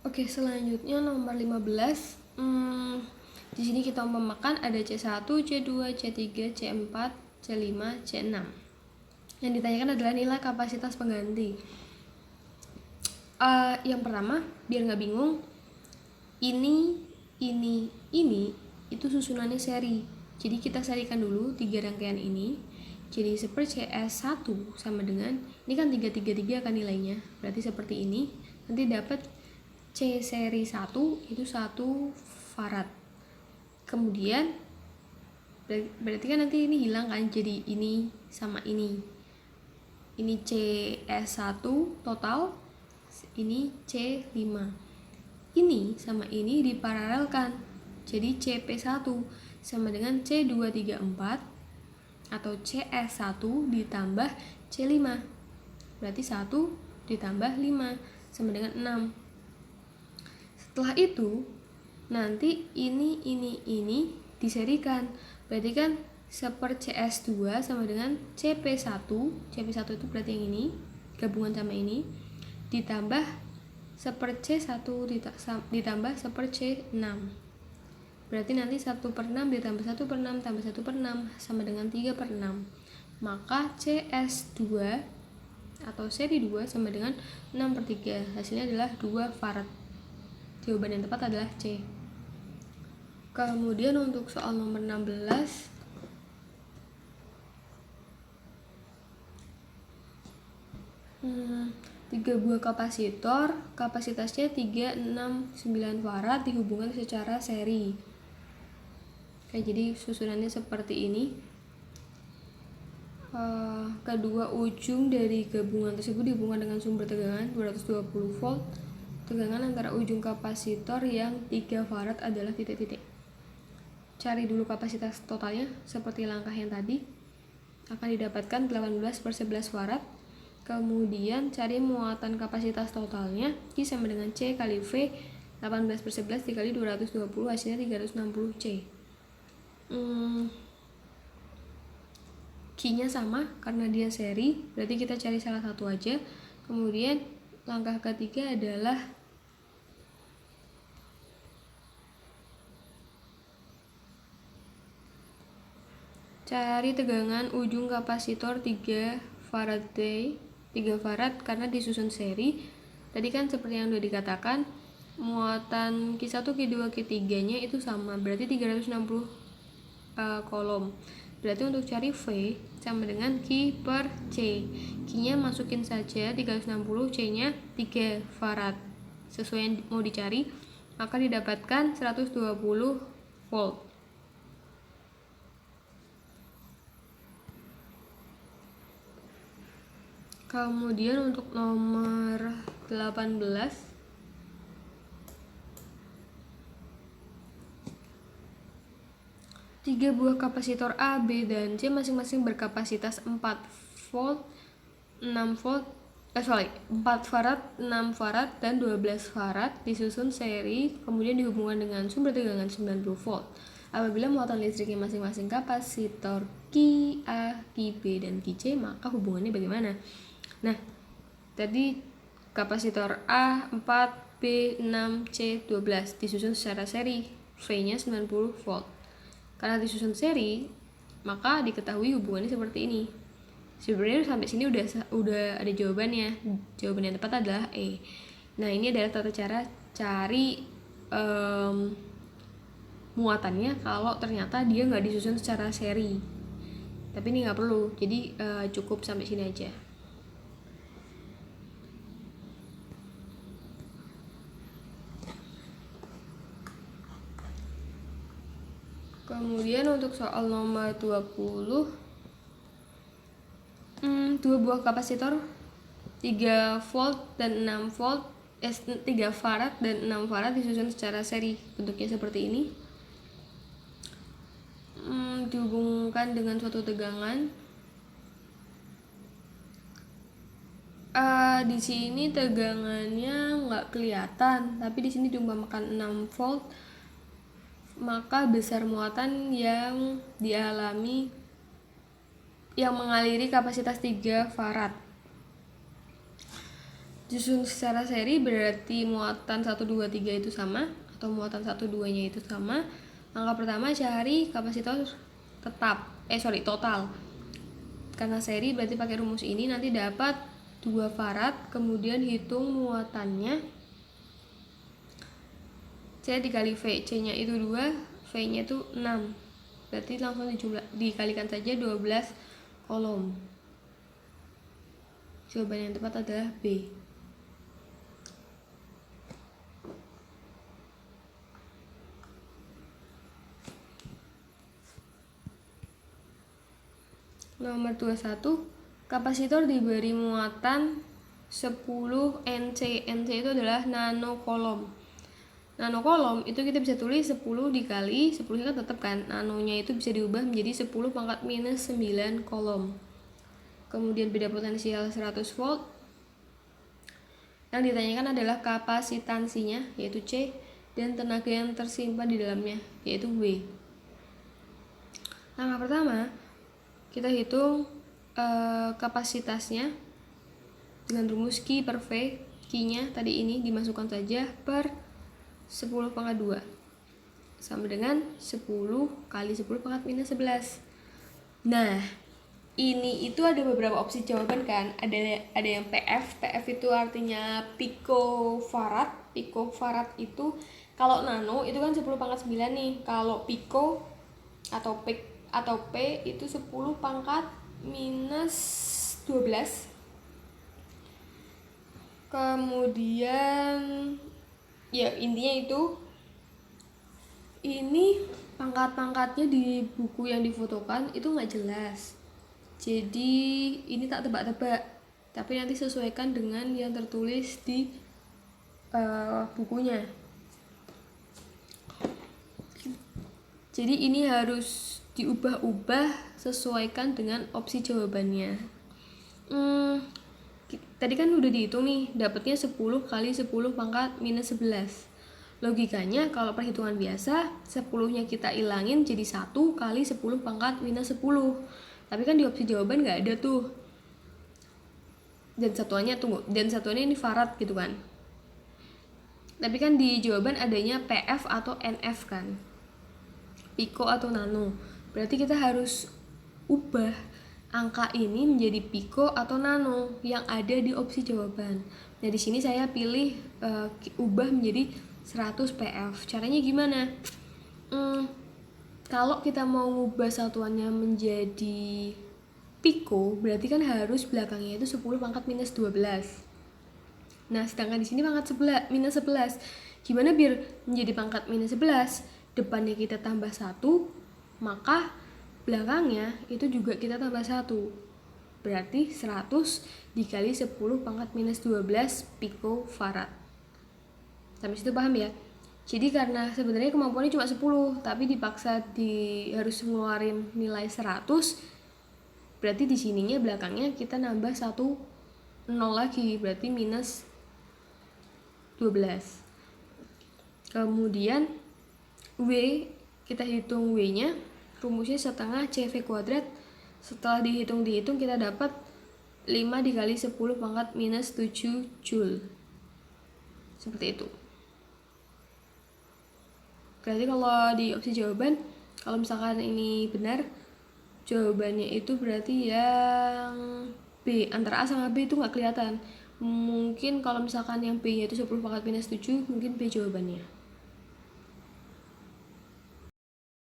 Oke, selanjutnya nomor 15. Di sini kita umpamakan ada C1, C2, C3, C4, C5, C6. Yang ditanyakan adalah nilai kapasitas pengganti. Yang pertama, biar nggak bingung, ini itu susunannya seri. Jadi kita serikan dulu 3 rangkaian ini. Jadi seperti CS1 sama dengan, ini kan 333 kan nilainya, berarti seperti ini. Nanti dapat C seri 1 itu 1 farad. Kemudian berarti kan nanti ini hilang kan, jadi ini sama ini. Ini CS1 total, ini C5. Ini sama ini diparalelkan. Jadi CP1 sama dengan C234 atau CS1 ditambah C5. Berarti 1 ditambah 5 sama dengan 6. Setelah itu nanti ini diserikan. Berarti kan seper CS2 sama dengan CP1. CP1 itu berarti yang ini gabungan sama ini ditambah seper C1 ditambah seper C6. Berarti nanti 1/6 ditambah 1/6 tambah 1/6 sama dengan 3/6. Maka CS2 atau seri 2 sama dengan 6/3. Hasilnya adalah 2 farad. Jawaban yang tepat adalah C. Kemudian untuk soal nomor 16, tiga buah kapasitor, kapasitasnya 369 farad dihubungkan secara seri. Oke, jadi susunannya seperti ini. Kedua ujung dari gabungan tersebut dihubungkan dengan sumber tegangan 220 volt. Tegangan antara ujung kapasitor yang 3 farad adalah titik-titik. Cari dulu kapasitas totalnya seperti langkah yang tadi. Akan didapatkan 18/11 farad. Kemudian cari muatan kapasitas totalnya, Q sama dengan C kali V, 18/11 dikali 220, hasilnya 360 C. Q-nya sama karena dia seri, berarti kita cari salah satu aja. Kemudian langkah ketiga adalah cari tegangan ujung kapasitor 3 farad karena disusun seri. Tadi kan seperti yang sudah dikatakan, muatan Q1, Q2, Q3 nya itu sama, berarti 360 kolom. Berarti untuk cari V sama dengan Q per C. Q nya masukin saja 360, C nya 3 farad sesuai yang mau dicari, maka didapatkan 120 volt. Kemudian untuk nomor 18, tiga buah kapasitor A, B, dan C masing-masing berkapasitas 4 volt, 6 volt, 4 farad, 6 farad, dan 12 farad disusun seri, kemudian dihubungkan dengan sumber tegangan 90 volt. Apabila muatan listriknya masing-masing kapasitor QA, QB, dan QC, maka hubungannya bagaimana? Nah, tadi kapasitor A 4, B 6, C 12 disusun secara seri, V-nya 90 volt. Karena disusun seri, maka diketahui hubungannya seperti ini. Sebenarnya sampai sini udah ada jawabannya. Jawaban yang tepat adalah E. Nah, ini adalah tata cara cari muatannya kalau ternyata dia nggak disusun secara seri. Tapi ini nggak perlu, jadi cukup sampai sini aja. Kemudian untuk soal nomor 20, dua buah kapasitor 3 volt dan 6 volt, 3 farad dan 6 farad disusun secara seri. Bentuknya seperti ini. Dihubungkan dengan suatu tegangan. Di sini tegangannya nggak kelihatan, tapi di sini diumpamakan 6 volt. Maka besar muatan yang dialami yang mengaliri kapasitas 3 farad. Disusun secara seri berarti muatan 1, 2, 3 itu sama, atau muatan 1, 2 nya itu sama. Langkah pertama cari kapasitor total. Karena seri berarti pakai rumus ini, nanti dapat 2 farad, kemudian hitung muatannya. C dikali V, C nya itu 2, V nya itu 6. Berarti langsung dikalikan saja 12 kolom. Jawaban yang tepat adalah B. Nomor 21, kapasitor diberi muatan 10 NC. NC itu adalah nanokolom. Nanokolom itu kita bisa tulis 10 dikali 10 kan tetap kan, nanonya itu bisa diubah menjadi 10 pangkat minus 9 kolom. Kemudian beda potensial 100 volt. Yang ditanyakan adalah kapasitansinya, yaitu C, dan tenaga yang tersimpan di dalamnya, yaitu W. Langkah pertama, kita hitung kapasitasnya dengan rumus Q per V. Q-nya tadi ini dimasukkan saja per 10 pangkat 2 sama dengan 10 kali 10 pangkat minus 11. Nah, ini itu ada beberapa opsi jawaban kan. Ada yang PF. PF itu artinya picofarad. Picofarad itu kalau nano itu kan 10 pangkat 9 nih. Kalau pico atau P itu 10 pangkat minus 12. Kemudian ya intinya itu, ini pangkat-pangkatnya di buku yang difotokan itu nggak jelas, jadi ini tak tebak-tebak, tapi nanti sesuaikan dengan yang tertulis di bukunya. Jadi ini harus diubah-ubah sesuaikan dengan opsi jawabannya. Tadi kan udah dihitung nih, dapatnya 10 kali 10 pangkat minus 11. Logikanya kalau perhitungan biasa, 10-nya kita ilangin jadi 1 kali 10 pangkat minus 10. Tapi kan di opsi jawaban nggak ada tuh. Dan satuannya ini farad gitu kan. Tapi kan di jawaban adanya PF atau NF kan, pico atau nano. Berarti kita harus ubah angka ini menjadi pico atau nano yang ada di opsi jawaban. Nah, di sini saya pilih ubah menjadi 100 PF. Caranya gimana? Kalau kita mau ngubah satuannya menjadi pico, berarti kan harus belakangnya itu 10 pangkat minus 12. Nah, sedangkan di sini pangkat minus 11. Gimana biar menjadi pangkat minus 11? Depannya kita tambah 1, maka belakangnya itu juga kita tambah 1. Berarti 100 dikali 10 pangkat minus 12 picofarad. Sampai situ paham ya? Jadi karena sebenarnya kemampuannya cuma 10, tapi dipaksa harus ngeluarin nilai 100, berarti di sininya belakangnya kita nambah 1 0 lagi, berarti minus 12. Kemudian W, kita hitung W-nya, rumusnya setengah CV kuadrat. Setelah dihitung kita dapat 5 dikali 10 pangkat minus 7 Joule. Seperti itu. Berarti kalau di opsi jawaban, kalau misalkan ini benar, jawabannya itu berarti yang B. Antara A sama B itu nggak kelihatan. Mungkin kalau misalkan yang B nya itu 10 pangkat minus 7, mungkin B jawabannya.